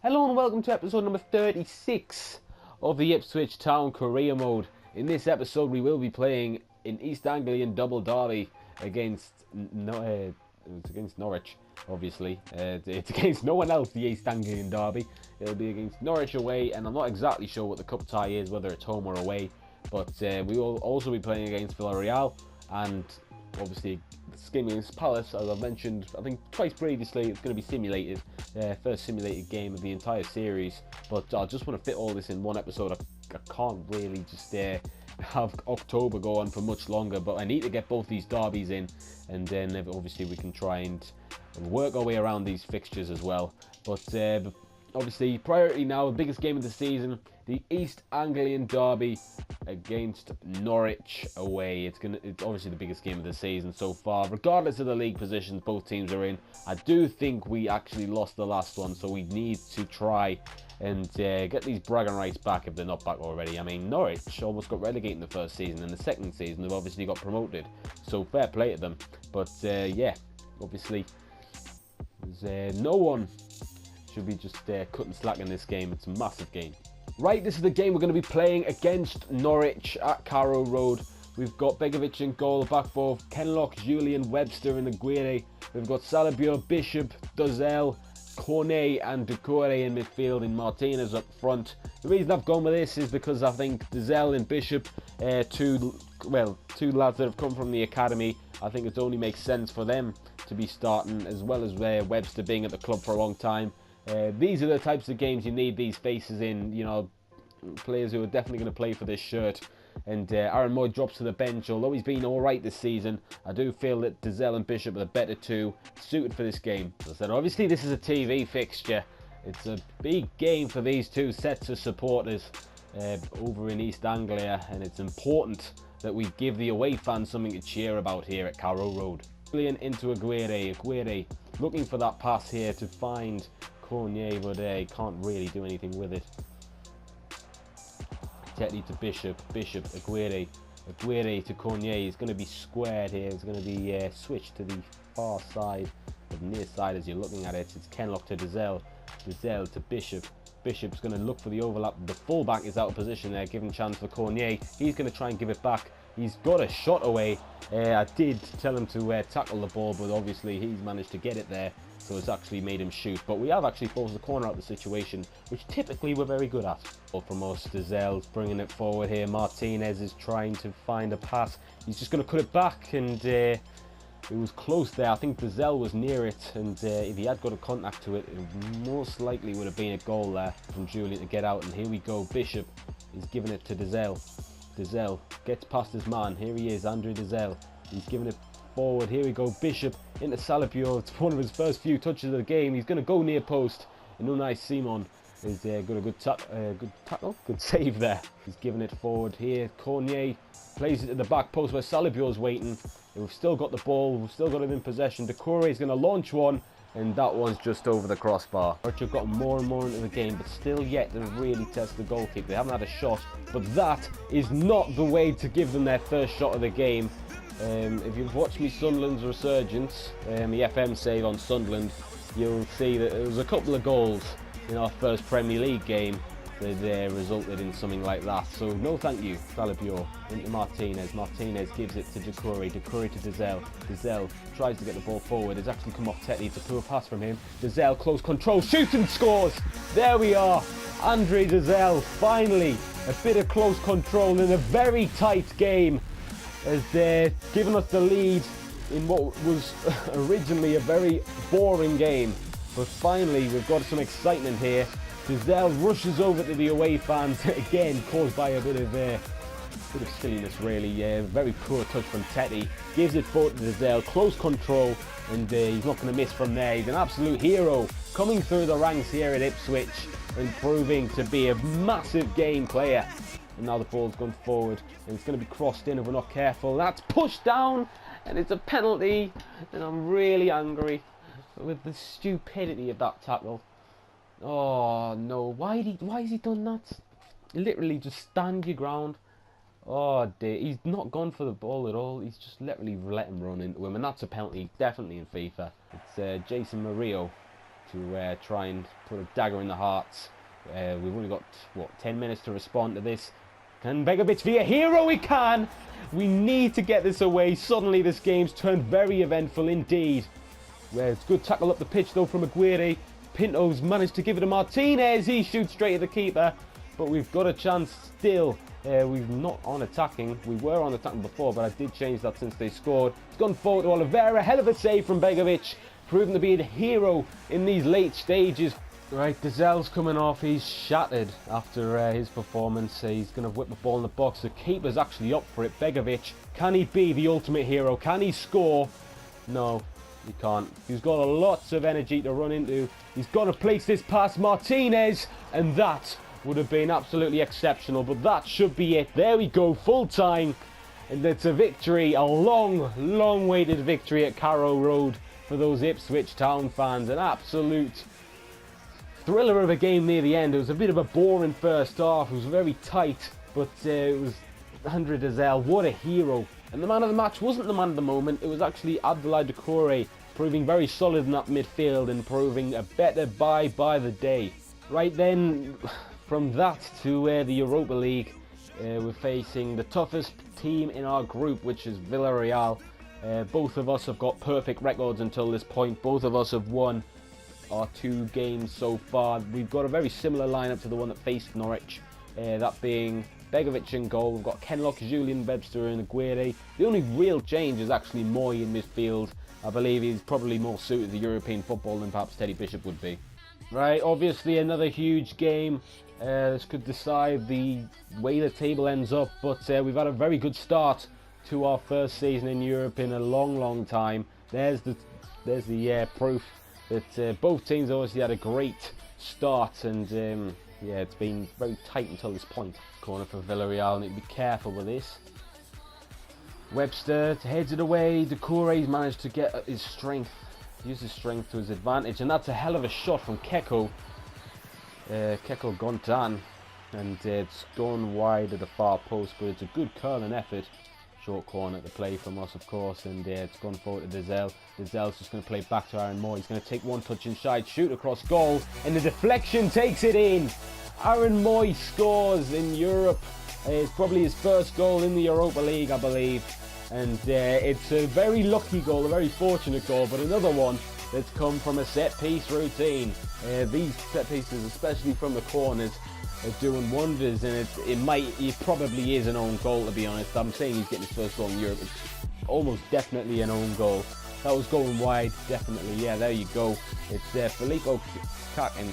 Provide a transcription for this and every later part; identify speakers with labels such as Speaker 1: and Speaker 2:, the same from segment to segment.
Speaker 1: Hello and welcome to episode number 36 of the Ipswich Town Career Mode. In this episode we will be playing an East-Anglian double derby against Norwich, obviously. It's against no one else, the East-Anglian derby. It'll be against Norwich away, and I'm not exactly sure what the cup tie is, whether it's home or away. But we will also be playing against Villareal, and obviously this game against Palace, as I've mentioned, I think twice previously. It's going to be simulated, first simulated game of the entire series. But I just want to fit all this in one episode. I can't really just have October go on for much longer, but I need to get both these derbies in, and then obviously we can try and work our way around these fixtures as well. But obviously priority now, the biggest game of the season, the East-Anglian derby against Norwich away. It's obviously the biggest game of the season so far, regardless of the league positions both teams are in. I do think we actually lost the last one, so we need to try and get these bragging rights back if they're not back already. I mean, Norwich almost got relegated in the first season, and the second season they've obviously got promoted, so fair play to them. But yeah, obviously there's no one should be just cutting slack in this game. It's a massive game. Right, this is the game we're going to be playing against Norwich at Carrow Road. We've got Begovic in goal, back four, Kenlock, Julian, Webster and Aguirre. We've got Salabio, Bishop, Dozel, Cornet and Decore in midfield, and Martinez up front. The reason I've gone with this is because I think Dozel and Bishop, two lads that have come from the academy, I think it only makes sense for them to be starting, as well as Webster being at the club for a long time. These are the types of games you need these faces in, you know, players who are definitely going to play for this shirt. And Aaron Moy drops to the bench. Although he's been alright this season, I do feel that Dozel and Bishop are the better two suited for this game. As I said, obviously this is a TV fixture. It's a big game for these two sets of supporters over in East Anglia, and it's important that we give the away fans something to cheer about here at Carrow Road. Into Aguirre. Aguirre looking for that pass here to find Cornet, but can't really do anything with it. Tetty to Bishop, Aguirre to Cornet. He's going to be squared here. It's going to be switched to the far side, the near side as you're looking at it. It's Kenlock to Dozel to Bishop. Bishop's going to look for the overlap. The fullback is out of position there, giving chance for Cornet. He's going to try and give it back. He's got a shot away. I did tell him to tackle the ball, but obviously he's managed to get it there, so it's actually made him shoot. But we have actually forced the corner out of the situation, which typically we're very good at. From us, Dozel's bringing it forward here. Martinez is trying to find a pass. He's just going to cut it back, and it was close there. I think Dozel was near it, and if he had got a contact to it, it most likely would have been a goal there from Julian to get out. And here we go. Bishop is giving it to Dozel. Dozel gets past his man. Here he is, Andre Dozel. He's giving it forward. Here we go. Bishop into Salabio. It's one of his first few touches of the game. He's going to go near post. And Unai Simon is got a good tackle, good save there. He's giving it forward here. Cornet plays it to the back post where Salabio's waiting. We've still got the ball. We've still got it in possession. Decore is going to launch one, and that one's just over the crossbar. Norwich have gotten more and more into the game, but still yet to really test the goalkeeper. They haven't had a shot, but that is not the way to give them their first shot of the game. If you've watched me Sunderland's resurgence, the FM save on Sunderland, you'll see that there was a couple of goals in our first Premier League game that resulted in something like that. So no thank you. Salabio into Martinez. Martinez gives it to Decore. Decore to Dozel. Dozel tries to get the ball forward. It's actually come off Tetty. It's a poor pass from him. Dozel, close control, shoots and scores. There we are. Andre Dozel, finally a bit of close control in a very tight game, as they're giving us the lead in what was originally a very boring game. But finally we've got some excitement here. Dozel rushes over to the away fans, again caused by a bit of silliness really. Very poor touch from Tetty. Gives it forward to Dozel, close control, and he's not going to miss from there. He's an absolute hero coming through the ranks here at Ipswich and proving to be a massive game player. And now the ball's gone forward, and it's going to be crossed in if we're not careful. That's pushed down, and it's a penalty, and I'm really angry with the stupidity of that tackle. Oh no, why has he done that? Literally just stand your ground. Oh dear, he's not gone for the ball at all. He's just literally let him run into him, and that's a penalty, definitely in FIFA. It's Jason Murillo to try and put a dagger in the hearts. We've only got, what, 10 minutes to respond to this. Can Begovic be a hero? He can! We need to get this away. Suddenly this game's turned very eventful indeed. It's good tackle up the pitch though from Aguirre. Pinto's managed to give it to Martinez. He shoots straight at the keeper. But we've got a chance still. We've not on attacking. We were on attacking before, but I did change that since they scored. It's gone forward to Oliveira. Hell of a save from Begovic. Proven to be the hero in these late stages. Right, Dezel's coming off. He's shattered after his performance. He's going to whip the ball in the box. The keeper's actually up for it. Begovic, can he be the ultimate hero? Can he score? No, he can't. He's got lots of energy to run into. He's got to place this past Martinez, and that would have been absolutely exceptional. But that should be it. There we go, full time. And it's a victory, a long waited victory at Carrow Road for those Ipswich Town fans. An absolute thriller of a game near the end. It was a bit of a boring first half. It was very tight, but it was Andre Dezel. What a hero. And the man of the match wasn't the man of the moment. It was actually Abdoulaye Doucouré, proving very solid in that midfield and proving a better buy by the day. Right then, from that to the Europa League, we're facing the toughest team in our group, which is Villareal. Both of us have got perfect records until this point. Both of us have won our 2 games so far. We've got a very similar lineup to the one that faced Norwich, that being Begovic in goal. We've got Kenlock, Julian Webster and Aguirre. The only real change is actually Moy in midfield. I believe he's probably more suited to European football than perhaps Teddy Bishop would be. Right, obviously another huge game. This could decide the way the table ends up, but we've had a very good start to our first season in Europe in a long time. There's the proof that both teams obviously had a great start, and yeah, it's been very tight until this point. Corner for Villareal, and need to be careful with this. Webster heads it away. Doucouré's managed to get his strength, use his strength to his advantage, and that's a hell of a shot from Keko. Keko gone down, and it's gone wide at the far post, but it's a good curling effort. Short corner to play from us, of course, and it's gone forward to Dezel. Dezel's just going to play back to Aaron Moy. He's going to take one touch inside, shoot across goal, and the deflection takes it in. Aaron Moy scores in Europe. It's probably his first goal in the Europa League, I believe. And it's a very lucky goal, a very fortunate goal, but another one that's come from a set-piece routine. These set pieces, especially from the corners, are doing wonders, and it probably is an own goal, to be honest. I'm saying he's getting his first goal in Europe. It's almost definitely an own goal. That was going wide, definitely. Yeah, there you go. It's Filippo Kakin,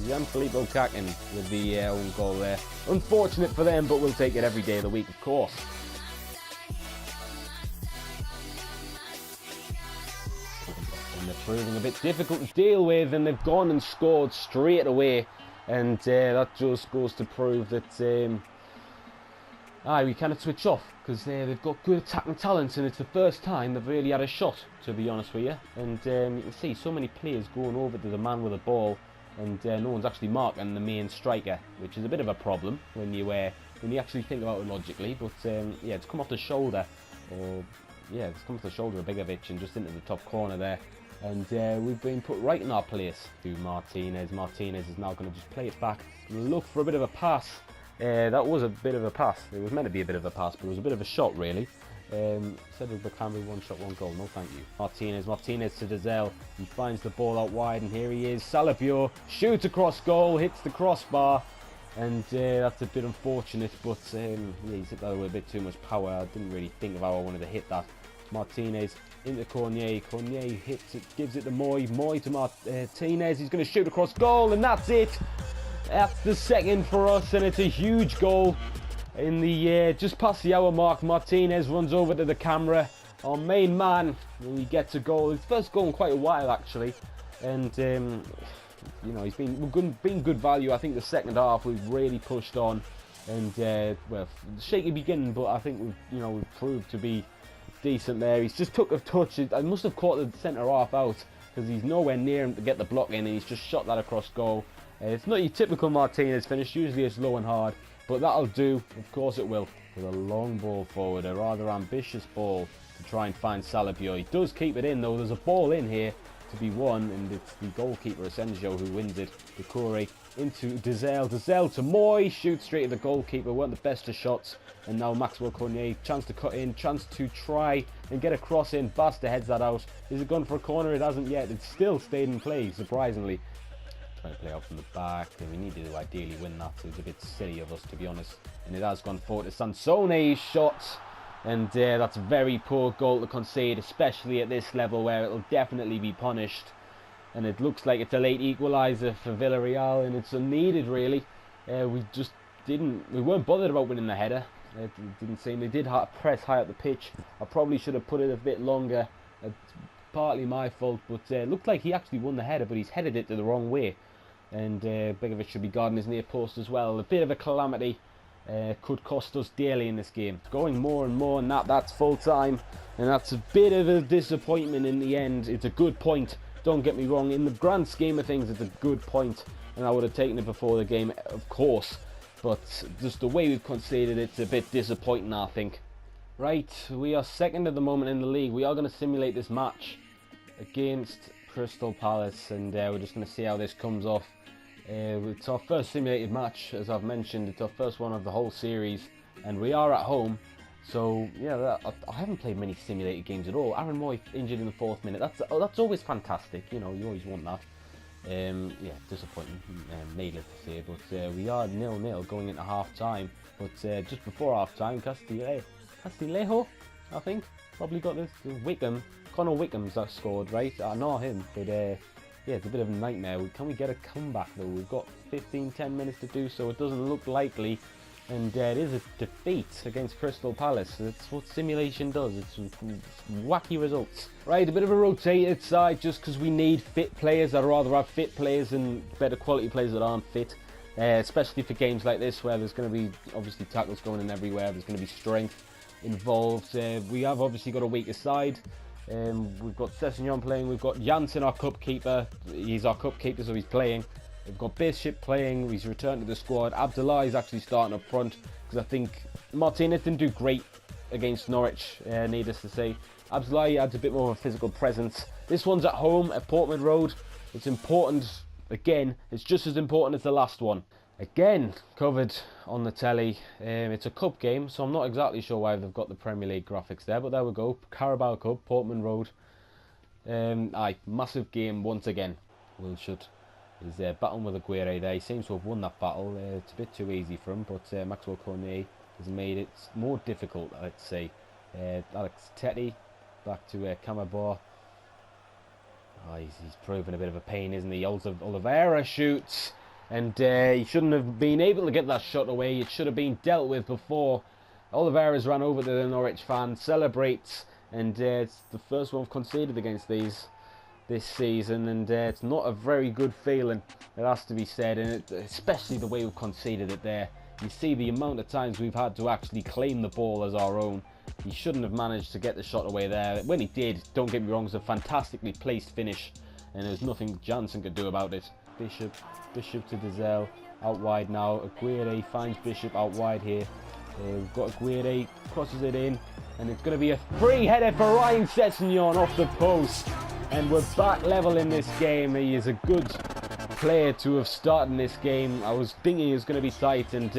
Speaker 1: Gianfilippo Kakin with the own goal there. Unfortunate for them, but we'll take it every day of the week, of course. And they're proving a bit difficult to deal with, and they've gone and scored straight away. And that just goes to prove that we cannot switch off, because they've got good attacking talents, and it's the first time they've really had a shot, to be honest with you. And you can see so many players going over to the man with the ball, and no one's actually marking the main striker, which is a bit of a problem when you actually think about it logically. But yeah, it's come off the shoulder, it's come off the shoulder of Begovic and just into the top corner there. And we've been put right in our place to Martinez. Martinez is now going to just play it back and look for a bit of a pass. That was a bit of a pass. It was meant to be a bit of a pass, but it was a bit of a shot, really. Cedric Bakambu, 1 shot, 1 goal. No thank you. Martinez to Dezel. He finds the ball out wide, and here he is. Salabio shoots across goal, hits the crossbar. And that's a bit unfortunate, but yeah, he's hit that with a bit too much power. I didn't really think of how I wanted to hit that. Martinez into Cornier. Cornier hits it, gives it to Moy. Moy to Martinez. He's going to shoot across goal, and that's it. That's the second for us, and it's a huge goal. In the just past the hour mark, Martinez runs over to the camera. Our main man, and he gets a goal. His first goal in quite a while, actually. And you know, he's been good value. I think the second half we've really pushed on, and well, shaky beginning, but I think we've proved to be decent there. He's just took a touch. I must have caught the centre half out, because he's nowhere near him to get the block in, and he's just shot that across goal. It's not your typical Martinez finish. Usually it's low and hard, but that'll do. Of course it will. With a long ball forward, a rather ambitious ball to try and find Salabio. He does keep it in though. There's a ball in here, to be won, and it's the goalkeeper Asensio who wins it. Doucouré into Dizelle to Moy, shoots straight at the goalkeeper, weren't the best of shots, and now Maxwell Cornier, chance to cut in, chance to try and get a cross in. Basta heads that out. Is it gone for a corner? It hasn't yet. It's still stayed in play, surprisingly. Trying to play out from the back, and we needed to ideally win that, so it was a bit silly of us, to be honest. And it has gone forward to Sansone's shot, and that's a very poor goal to concede, especially at this level where it'll definitely be punished. And it looks like it's a late equaliser for Villareal, and it's unneeded, really. We weren't bothered about winning the header. It didn't seem. They did press high up the pitch. I probably should have put it a bit longer. It's partly my fault, but it looked like he actually won the header, but he's headed it the wrong way. And Begovic should be guarding his near post as well. A bit of a calamity. Could cost us dearly in this game. Going more and more, and that's full time, and that's a bit of a disappointment in the end. It's a good point, don't get me wrong. In the grand scheme of things, it's a good point, and I would have taken it before the game, of course. But just the way we've conceded, it's a bit disappointing, I think. Right, we are second at the moment in the league. We are going to simulate this match against Crystal Palace, and we're just going to see how this comes off. It's our first simulated match, as I've mentioned. It's our first one of the whole series, and we are at home. So yeah, I haven't played many simulated games at all. Aaron Moy injured in the 4th minute. That's always fantastic. You know, you always want that. Yeah, disappointing, needless to say. But we are 0-0 going into half time. But just before half time, Castillejo, I think, probably got this. Connor Wickham's that scored, right? I know him, but yeah, it's a bit of a nightmare. Can we get a comeback though? We've got 10 minutes to do so. It doesn't look likely, and it is a defeat against Crystal Palace. That's what simulation does. It's wacky results. Right, a bit of a rotated side just because we need fit players. I'd rather have fit players than better quality players that aren't fit, especially for games like this where there's going to be obviously tackles going in everywhere. There's going to be strength involved. We have obviously got a weaker side. We've got Sessegnon playing, we've got Janssen, our cup keeper. He's our cup keeper, so he's playing. We've got Bishop playing, he's returned to the squad. Abdullah is actually starting up front, because I think Martinez didn't do great against Norwich, needless to say. Abdullah adds a bit more of a physical presence. This one's at home at Portman Road. It's important, again, it's just as important as the last one. Again, covered on the telly. It's a cup game, so I'm not exactly sure why they've got the Premier League graphics there, but there we go. Carabao Cup, Portman Road. Massive game once again. Wilshere is battling with Aguirre there. He seems to have won that battle. It's a bit too easy for him, but Maxwell Cornier has made it more difficult, I'd say. Alex Tettey back to Camabor. He's proven a bit of a pain, isn't he? Oliveira shoots. And he shouldn't have been able to get that shot away. It should have been dealt with before. Oliveira's ran over to the Norwich fan, celebrates, and it's the first one we've conceded against this season, and it's not a very good feeling, it has to be said, and especially the way we've conceded it there. You see the amount of times we've had to actually claim the ball as our own. He shouldn't have managed to get the shot away there. When he did, don't get me wrong, it was a fantastically placed finish, and there's nothing Janssen could do about it. Bishop to Dizelle, out wide now. Aguirre finds Bishop out wide here. We've got Aguirre, crosses it in, and it's going to be a free header for Ryan Sessegnon off the post. And we're back level in this game. He is a good player to have started in this game. I was thinking he was going to be tight, and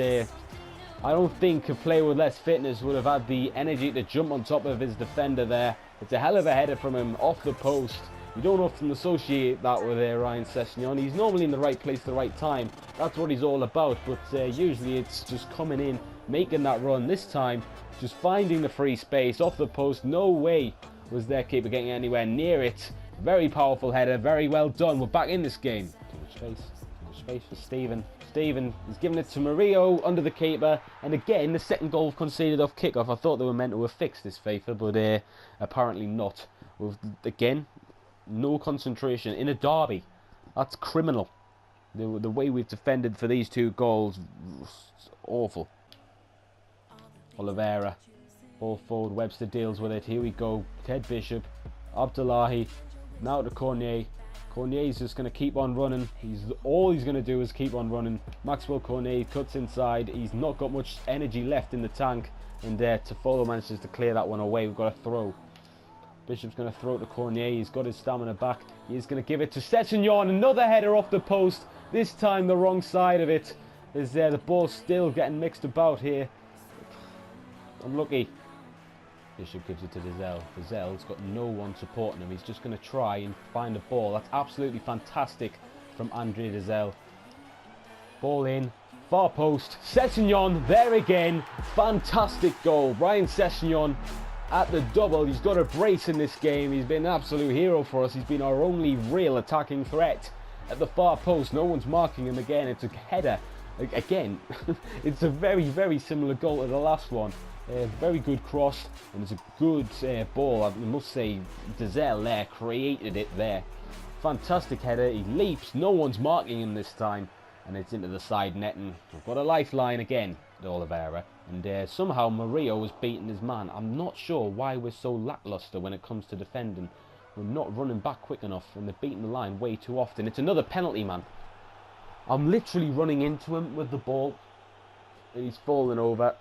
Speaker 1: I don't think a player with less fitness would have had the energy to jump on top of his defender there. It's a hell of a header from him off the post. You don't often associate that with Ryan Sessegnon. He's normally in the right place at the right time. That's what he's all about. But usually it's just coming in, making that run. This time, just finding the free space off the post. No way was their keeper getting anywhere near it. Very powerful header. Very well done. We're back in this game. Too much space for Stephen. Stephen is giving it to Murillo under the keeper. And again, the second goal conceded off kickoff. I thought they were meant to have fixed this FIFA, but apparently not. Again, no concentration in a derby. That's criminal. The way we've defended for these two goals, awful. Oliveira, ball forward. Webster deals with it. Here we go. Ted Bishop, Abdullahi, now to Cornier. Cornier's just going to keep on running. All he's going to do is keep on running. Maxwell Cornier cuts inside. He's not got much energy left in the tank, and Toffolo manages to clear that one away. We've got a throw. Bishop's going to throw it to Cornier. He's got his stamina back. He's going to give it to Sessegnon. Another header off the post. This time the wrong side of it. Is there? The ball's still getting mixed about here. Unlucky. Bishop gives it to Dizelle. Dizelle's got no one supporting him. He's just going to try and find a ball. That's absolutely fantastic from Andre Dizelle. Ball in. Far post. Sessegnon there again. Fantastic goal. Ryan Sessegnon at the double. He's got a brace in this game. He's been an absolute hero for us. He's been our only real attacking threat at the far post. No one's marking him again. It's a header. Again, it's a very, very similar goal to the last one. Very good cross, and it's a good ball. I must say, Dizelle there created it there. Fantastic header. He leaps. No one's marking him this time, and it's into the side netting. We've got a lifeline again, Oliveira, and somehow Murillo has beaten his man. I'm not sure why we're so lackluster when it comes to defending. We're not running back quick enough, and they're beating the line way too often. It's another penalty, man. I'm literally running into him with the ball. He's falling over.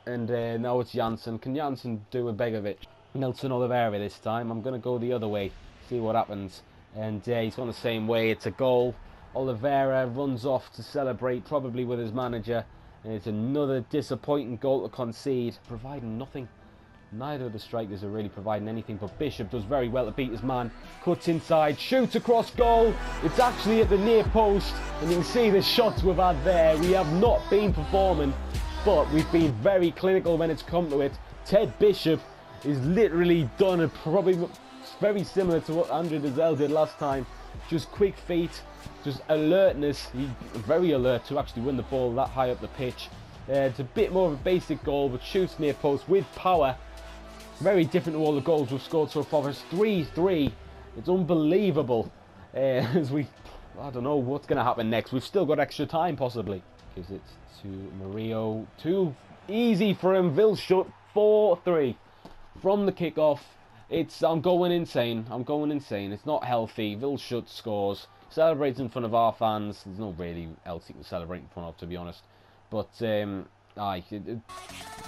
Speaker 1: And now it's Janssen. Can Janssen do a Begovic? Nelson Oliveira this time. I'm going to go the other way. See what happens. And he's gone the same way. It's a goal. Oliveira runs off to celebrate, probably with his manager. And it's another disappointing goal to concede. Providing nothing. Neither of the strikers are really providing anything, but Bishop does very well to beat his man. Cuts inside, shoots across goal. It's actually at the near post, and you can see the shots we've had there. We have not been performing, but we've been very clinical when it's come to it. Ted Bishop is literally done it, probably very similar to what Andre Dizelle did last time. Just quick feet, just alertness. He's very alert to actually win the ball that high up the pitch. It's a bit more of a basic goal, but shoots near post with power. Very different to all the goals we've scored so far. It's 3-3. It's unbelievable. I don't know what's going to happen next. We've still got extra time, possibly. Gives it to Murillo. Too easy for him. Vilshut 4-3 from the kickoff. I'm going insane. It's not healthy. Vilshut scores. Celebrates in front of our fans. There's no really else he can celebrate in front of, to be honest. But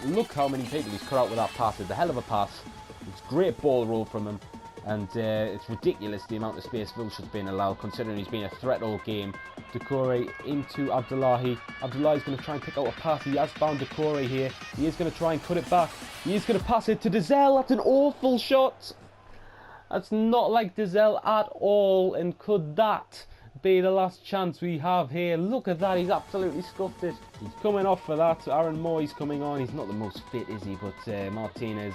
Speaker 1: look how many people he's cut out with that pass. It's a hell of a pass. It's great ball roll from him. And it's ridiculous the amount of space Vilshut's been allowed, considering he's been a threat all game. Decore into Abdullahi. Abdullahi's going to try and pick out a pass. He has found Decore here. He is going to try and cut it back. He is going to pass it to Dizelle. That's an awful shot. That's not like Dizelle at all. And could that be the last chance we have here? Look at that. He's absolutely scuffed it. He's coming off for that. Aaron Moy's coming on. He's not the most fit, is he? But Martinez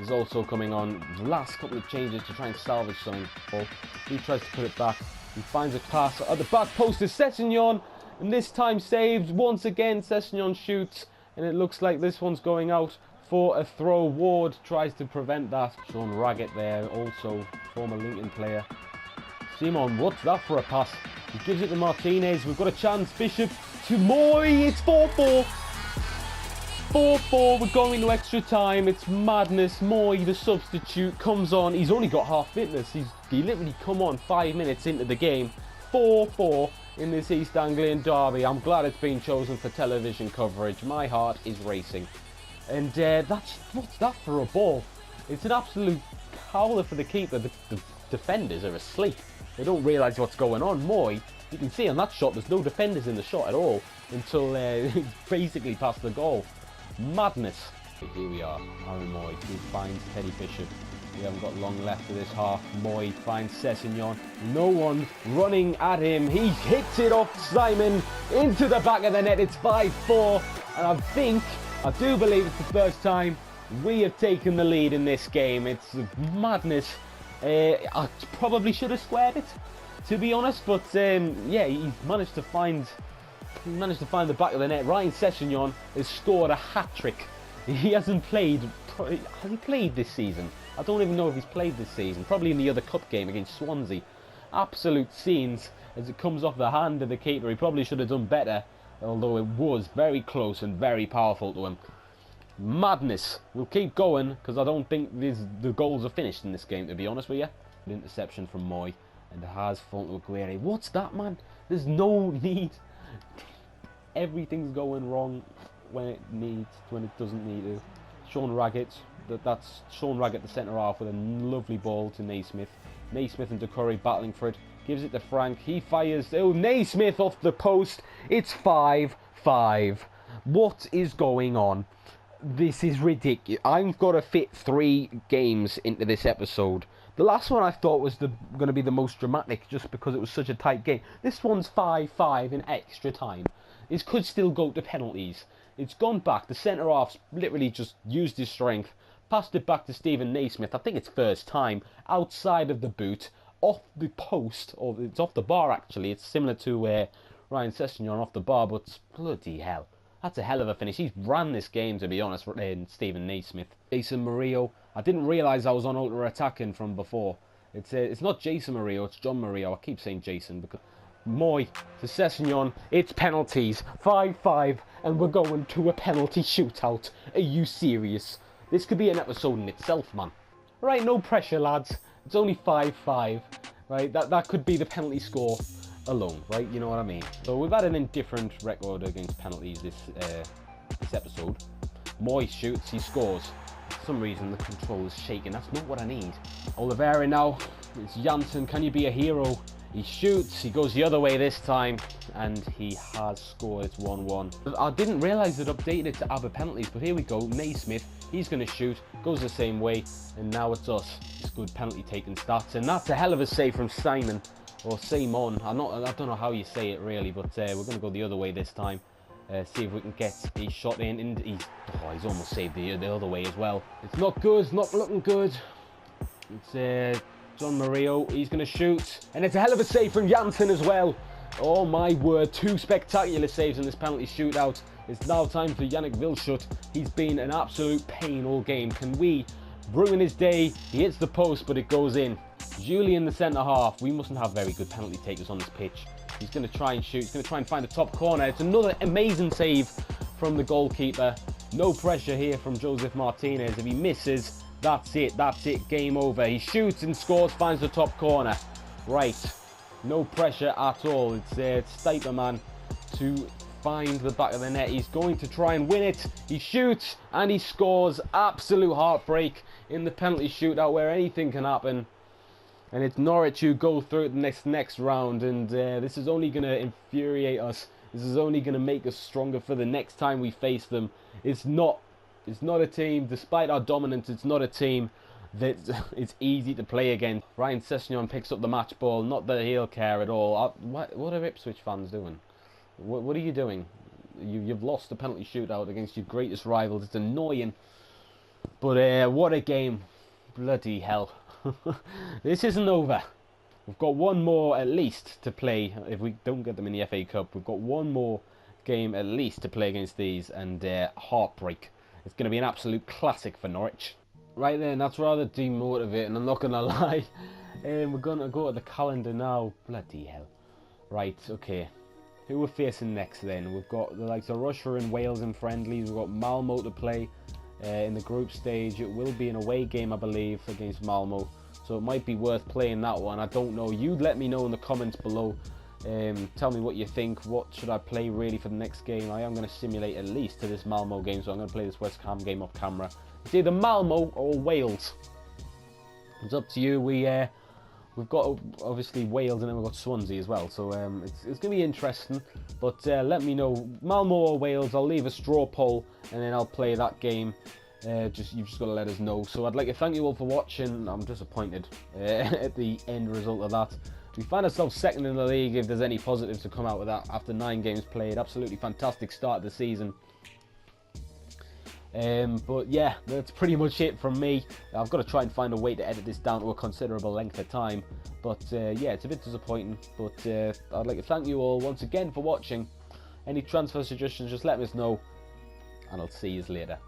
Speaker 1: is also coming on. The last couple of changes to try and salvage something. He tries to put it back. He finds a pass at the back post to Sessegnon, and this time saved once again. Sessegnon shoots, and it looks like this one's going out for a throw. Ward tries to prevent that. Sean Raggett there, also former Lincoln player. Simon, what's that for a pass? He gives it to Martinez. We've got a chance. Bishop to Moy. It's 4-4. 4-4, we're going to extra time. It's madness. Moy, the substitute, comes on. He's only got half fitness. He literally come on 5 minutes into the game. 4-4 in this East-Anglian derby. I'm glad it's been chosen for television coverage. My heart is racing. And what's that for a ball? It's an absolute howler for the keeper. The defenders are asleep. They don't realise what's going on. Moy, you can see on that shot, there's no defenders in the shot at all until he's basically past the goal. Madness. Here we are. Aaron Moy. He finds Teddy Bishop. We haven't got long left of this half. Moy finds Sessegnon. No one running at him. He hits it off Simon into the back of the net. It's 5-4. And I do believe it's the first time we have taken the lead in this game. It's madness. I probably should have squared it, to be honest. But yeah, he managed to find the back of the net. Ryan Sessegnon has scored a hat-trick. He hasn't played. Has he played this season? I don't even know if he's played this season. Probably in the other cup game against Swansea. Absolute scenes as it comes off the hand of the keeper. He probably should have done better, although it was very close and very powerful to him. Madness. We'll keep going because I don't think the goals are finished in this game, to be honest with you. An interception from Moy, and it has fallen to Aguirre. What's that, man? There's no need. Everything's going wrong when it doesn't need to. Sean Raggett That's Sean Raggett, the centre-half, with a lovely ball to Naismith. Naismith and DeCurry battling for it. Gives it to Frank. He fires. Oh, Naismith off the post. It's 5-5. What is going on? This is ridiculous. I've got to fit 3 games into this episode. The last one I thought was going to be the most dramatic just because it was such a tight game. This one's 5-5 in extra time. This could still go to penalties. It's gone back. The centre-half's literally just used his strength. Passed it back to Stephen Naismith. I think it's first time. Outside of the boot. Off the post. Or it's off the bar, actually. It's similar to Ryan Sessegnon off the bar. But bloody hell. That's a hell of a finish. He's ran this game, to be honest, Stephen Naismith. Jason Murillo. I didn't realise I was on ultra-attacking from before. It's not Jason Murillo, it's John Murillo. I keep saying Jason because... Moy to Sessegnon. It's penalties. 5-5. And we're going to a penalty shootout. Are you serious? This could be an episode in itself, man. Right, no pressure, lads. It's only 5-5. Right, that could be the penalty score alone, right? You know what I mean? So we've had an indifferent record against penalties this episode. Moy shoots, he scores. For some reason the control is shaking. That's not what I need. Oliveira now. It's Janssen. Can you be a hero? He shoots. He goes the other way this time, and he has scored. It's 1-1. I didn't realise it updated it to ABBA penalties, but here we go. Naismith. He's going to shoot. Goes the same way, and now it's us. It's good penalty taking stats, and that's a hell of a save from Simon. Or Simon, I don't know how you say it really, but we're going to go the other way this time. See if we can get a shot in. And he's almost saved the other way as well. It's not good, not looking good. It's John Murillo, he's going to shoot. And it's a hell of a save from Janssen as well. Oh my word, 2 spectacular saves in this penalty shootout. It's now time for Yannick Vilschut. He's been an absolute pain all game. Can we ruin his day? He hits the post, but it goes in. Julian, the centre-half. We mustn't have very good penalty takers on this pitch. He's going to try and shoot. He's going to try and find the top corner. It's another amazing save from the goalkeeper. No pressure here from Joseph Martinez. If he misses, that's it. That's it. Game over. He shoots and scores, finds the top corner. Right. No pressure at all. It's Stiperman to find the back of the net. He's going to try and win it. He shoots and he scores. Absolute heartbreak in the penalty shootout where anything can happen. And it's Norwich who go through the next round, and this is only going to infuriate us. This is only going to make us stronger for the next time we face them. It's not a team, despite our dominance, it's not a team that it's easy to play against. Ryan Sessegnon picks up the match ball, not that he'll care at all. What are Ipswich fans doing? What are you doing? You've lost the penalty shootout against your greatest rivals. It's annoying. But what a game. Bloody hell. This isn't over. We've got one more at least to play. If we don't get them in the FA Cup, we've got one more game at least to play against these, and heartbreak. It's going to be an absolute classic for Norwich. Right then, that's rather demotivating, I'm not going to lie. We're going to go to the calendar now. Bloody hell. Right, okay. Who we're facing next then? We've got the likes of Russia and Wales in friendlies. We've got Malmo to play. In the group stage. It will be an away game, I believe, against Malmo, so it might be worth playing that one. I don't know. You let me know in the comments below. Tell me what you think. What should I play really for the next game? I am going to simulate at least to this Malmo game, so I'm going to play this West Ham game off camera. It's either Malmo or Wales. It's up to you. We've got obviously Wales, and then we've got Swansea as well, so it's going to be interesting. But let me know, Malmo or Wales. I'll leave a straw poll, and then I'll play that game. You've just got to let us know. So I'd like to thank you all for watching. I'm disappointed at the end result of that. We find ourselves second in the league. If there's any positives to come out with that after 9 games played, absolutely fantastic start of the season. But yeah, that's pretty much it from me. I've got to try and find a way to edit this down to a considerable length of time. But yeah, it's a bit disappointing. But I'd like to thank you all once again for watching. Any transfer suggestions, just let us know. And I'll see you later.